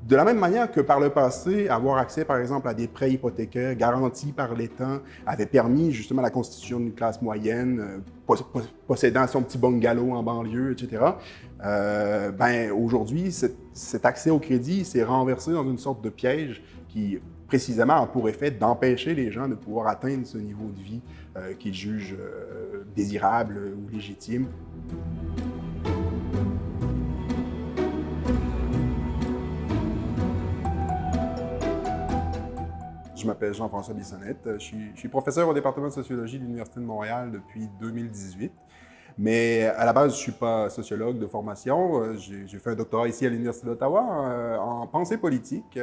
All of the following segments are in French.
De la même manière que par le passé, avoir accès, par exemple, à des prêts hypothécaires garantis par l'État avait permis justement la constitution d'une classe moyenne, possédant son petit bungalow en banlieue, etc. Aujourd'hui, cet accès au crédit s'est renversé dans une sorte de piège qui, précisément, a pour effet d'empêcher les gens de pouvoir atteindre ce niveau de vie qu'ils jugent désirable ou légitime. Je m'appelle Jean-François Bissonnette. Je suis professeur au département de sociologie de l'Université de Montréal depuis 2018. Mais à la base, je ne suis pas sociologue de formation. J'ai fait un doctorat ici à l'Université d'Ottawa en pensée politique.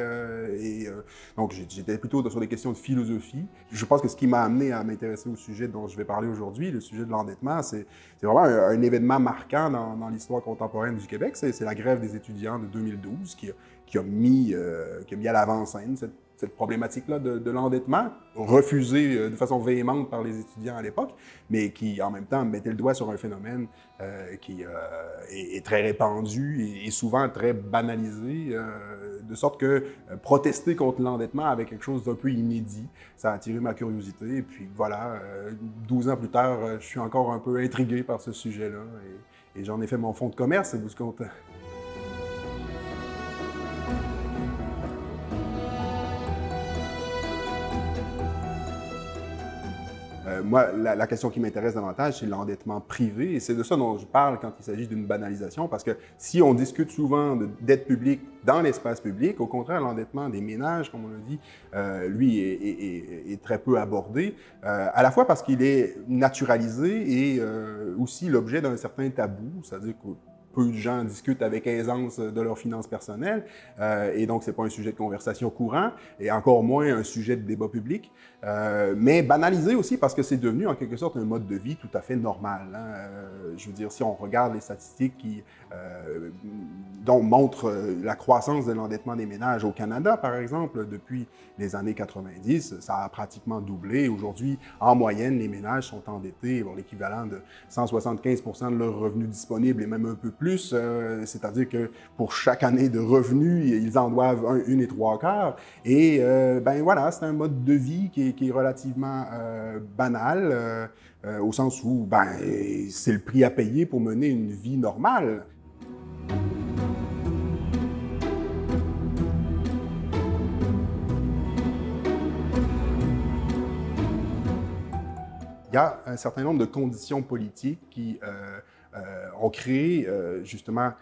Donc, j'étais plutôt sur des questions de philosophie. Je pense que ce qui m'a amené à m'intéresser au sujet dont je vais parler aujourd'hui, le sujet de l'endettement, c'est vraiment un événement marquant dans l'histoire contemporaine du Québec. C'est la grève des étudiants de 2012 qui a mis à l'avant-scène cette problématique-là de l'endettement, refusée de façon véhémente par les étudiants à l'époque, mais qui, en même temps, mettait le doigt sur un phénomène qui est très répandu et souvent très banalisé, de sorte que protester contre l'endettement avait quelque chose d'un peu inédit. Ça a attiré ma curiosité, et puis voilà, 12 ans plus tard, je suis encore un peu intrigué par ce sujet-là, et j'en ai fait mon fonds de commerce, vous comptez. Moi, la question qui m'intéresse davantage, c'est l'endettement privé. Et c'est de ça dont je parle quand il s'agit d'une banalisation, parce que si on discute souvent de dette publique dans l'espace public, au contraire, l'endettement des ménages, comme on l'a dit, lui, est très peu abordé, à la fois parce qu'il est naturalisé et aussi l'objet d'un certain tabou, c'est-à-dire que peu de gens discutent avec aisance de leurs finances personnelles, et donc c'est pas un sujet de conversation courant, et encore moins un sujet de débat public, mais banalisé aussi parce que c'est devenu en quelque sorte un mode de vie tout à fait normal. Je veux dire, si on regarde les statistiques dont montrent la croissance de l'endettement des ménages au Canada, par exemple, depuis les années 90, ça a pratiquement doublé. Aujourd'hui, en moyenne, les ménages sont endettés pour l'équivalent de 175% de leurs revenus disponibles et même un peu plus, c'est-à-dire que pour chaque année de revenus, ils en doivent une et trois quarts. Et voilà, c'est un mode de vie qui est relativement banal, au sens où c'est le prix à payer pour mener une vie normale. Il y a un certain nombre de conditions politiques qui ont créé justement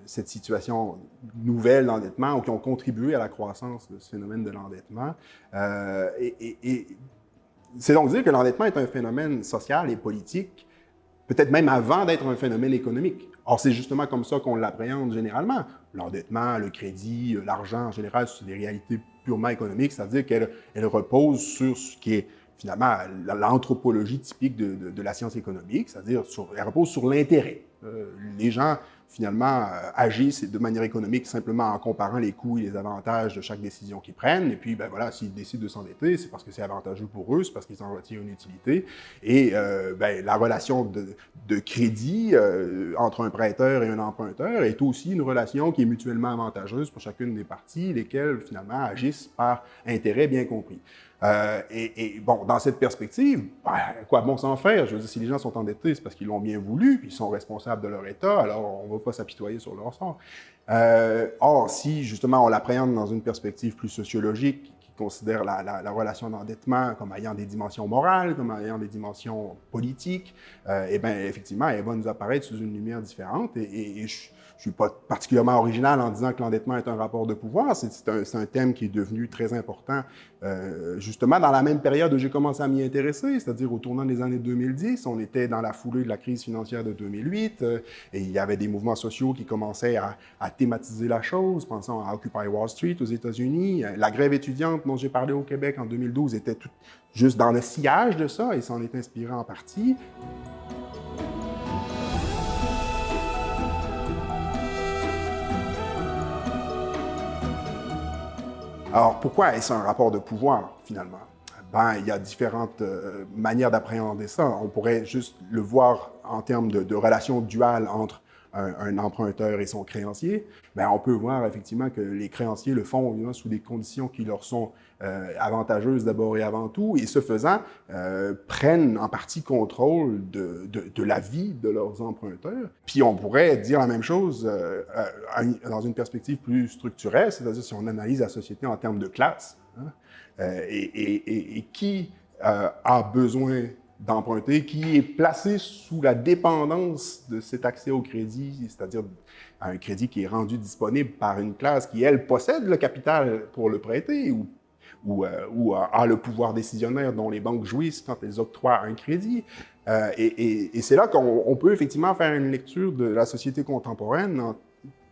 cette situation nouvelle d'endettement ou qui ont contribué à la croissance de ce phénomène de l'endettement. Et c'est donc dire que l'endettement est un phénomène social et politique, peut-être même avant d'être un phénomène économique. Or, c'est justement comme ça qu'on l'appréhende généralement. L'endettement, le crédit, l'argent en général, c'est des réalités purement économiques, c'est-à-dire qu'elle repose sur ce qui est finalement l'anthropologie typique de la science économique, c'est-à-dire elle repose sur l'intérêt. Les gens, finalement, agissent de manière économique simplement en comparant les coûts et les avantages de chaque décision qu'ils prennent. Et puis, voilà, s'ils décident de s'endetter, c'est parce que c'est avantageux pour eux, c'est parce qu'ils en retirent une utilité. Et la relation de crédit entre un prêteur et un emprunteur est aussi une relation qui est mutuellement avantageuse pour chacune des parties, lesquelles, finalement, agissent par intérêt bien compris. Dans cette perspective, quoi bon s'en faire? Je veux dire, si les gens sont endettés, c'est parce qu'ils l'ont bien voulu, puis ils sont responsables de leur état, alors on ne va pas s'apitoyer sur leur sort. Or, si justement on l'appréhende dans une perspective plus sociologique, qui considère la relation d'endettement comme ayant des dimensions morales, comme ayant des dimensions politiques, effectivement, elle va nous apparaître sous une lumière différente. Et je ne suis pas particulièrement original en disant que l'endettement est un rapport de pouvoir. C'est un thème qui est devenu très important justement dans la même période où j'ai commencé à m'y intéresser, c'est-à-dire au tournant des années 2010. On était dans la foulée de la crise financière de 2008 et il y avait des mouvements sociaux qui commençaient à thématiser la chose. Pensons à Occupy Wall Street aux États-Unis. La grève étudiante dont j'ai parlé au Québec en 2012 était juste dans le sillage de ça et s'en est inspiré en partie. Alors, pourquoi est-ce un rapport de pouvoir, finalement? Il y a différentes manières d'appréhender ça. On pourrait juste le voir en termes de relations duales entre un emprunteur et son créancier, bien, on peut voir effectivement que les créanciers le font évidemment, sous des conditions qui leur sont avantageuses d'abord et avant tout, et ce faisant, prennent en partie contrôle de la vie de leurs emprunteurs. Puis on pourrait dire la même chose dans une perspective plus structurelle, c'est-à-dire si on analyse la société en termes de classe, hein, et qui a besoin d'emprunter, qui est placé sous la dépendance de cet accès au crédit, c'est-à-dire un crédit qui est rendu disponible par une classe qui, elle, possède le capital pour le prêter ou a le pouvoir décisionnaire dont les banques jouissent quand elles octroient un crédit. Et c'est là qu'on peut effectivement faire une lecture de la société contemporaine,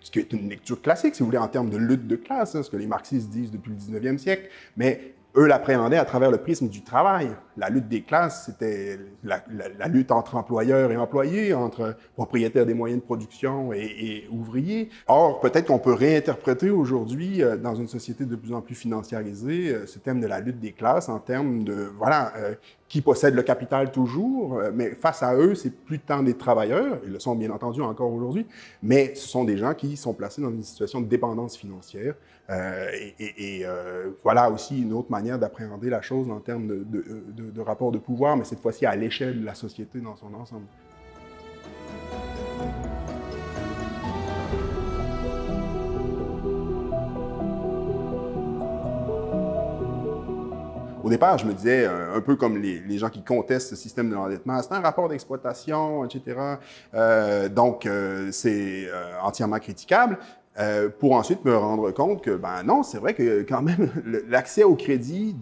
ce qui est une lecture classique, si vous voulez, en termes de lutte de classe, hein, ce que les marxistes disent depuis le 19e siècle, mais eux l'appréhendaient à travers le prisme du travail. La lutte des classes, c'était la lutte entre employeurs et employés, entre propriétaires des moyens de production et ouvriers. Or, peut-être qu'on peut réinterpréter aujourd'hui, dans une société de plus en plus financiarisée, ce thème de la lutte des classes en termes de, voilà, qui possèdent le capital toujours, mais face à eux, c'est plus tant des travailleurs, ils le sont bien entendu encore aujourd'hui, mais ce sont des gens qui sont placés dans une situation de dépendance financière. Voilà aussi une autre manière d'appréhender la chose en termes de rapport de pouvoir, mais cette fois-ci à l'échelle de la société dans son ensemble. Au départ, je me disais, un peu comme les gens qui contestent ce système de l'endettement, c'est un rapport d'exploitation, etc. C'est entièrement critiquable. Pour ensuite me rendre compte que, ben non, c'est vrai que quand même, l'accès au crédit,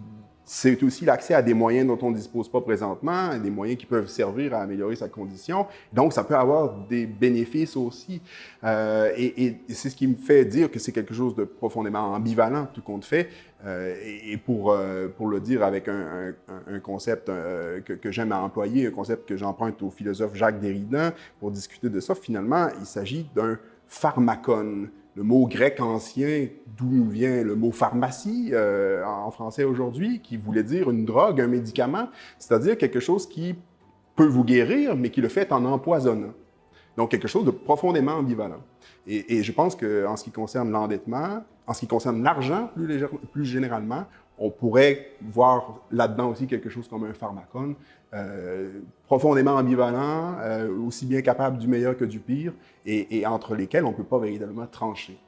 c'est aussi l'accès à des moyens dont on ne dispose pas présentement, des moyens qui peuvent servir à améliorer sa condition. Donc, ça peut avoir des bénéfices aussi. Et c'est ce qui me fait dire que c'est quelque chose de profondément ambivalent, tout compte fait. Pour le dire avec un concept que j'aime à employer, un concept que j'emprunte au philosophe Jacques Derrida pour discuter de ça, finalement, il s'agit d'un pharmacone. Le mot grec ancien, d'où nous vient le mot pharmacie en français aujourd'hui, qui voulait dire une drogue, un médicament, c'est-à-dire quelque chose qui peut vous guérir, mais qui le fait en empoisonnant. Donc, quelque chose de profondément ambivalent. Et je pense qu'en ce qui concerne l'endettement, en ce qui concerne l'argent plus généralement, on pourrait voir là-dedans aussi quelque chose comme un pharmacone, profondément ambivalent, aussi bien capable du meilleur que du pire, et entre lesquels on ne peut pas véritablement trancher.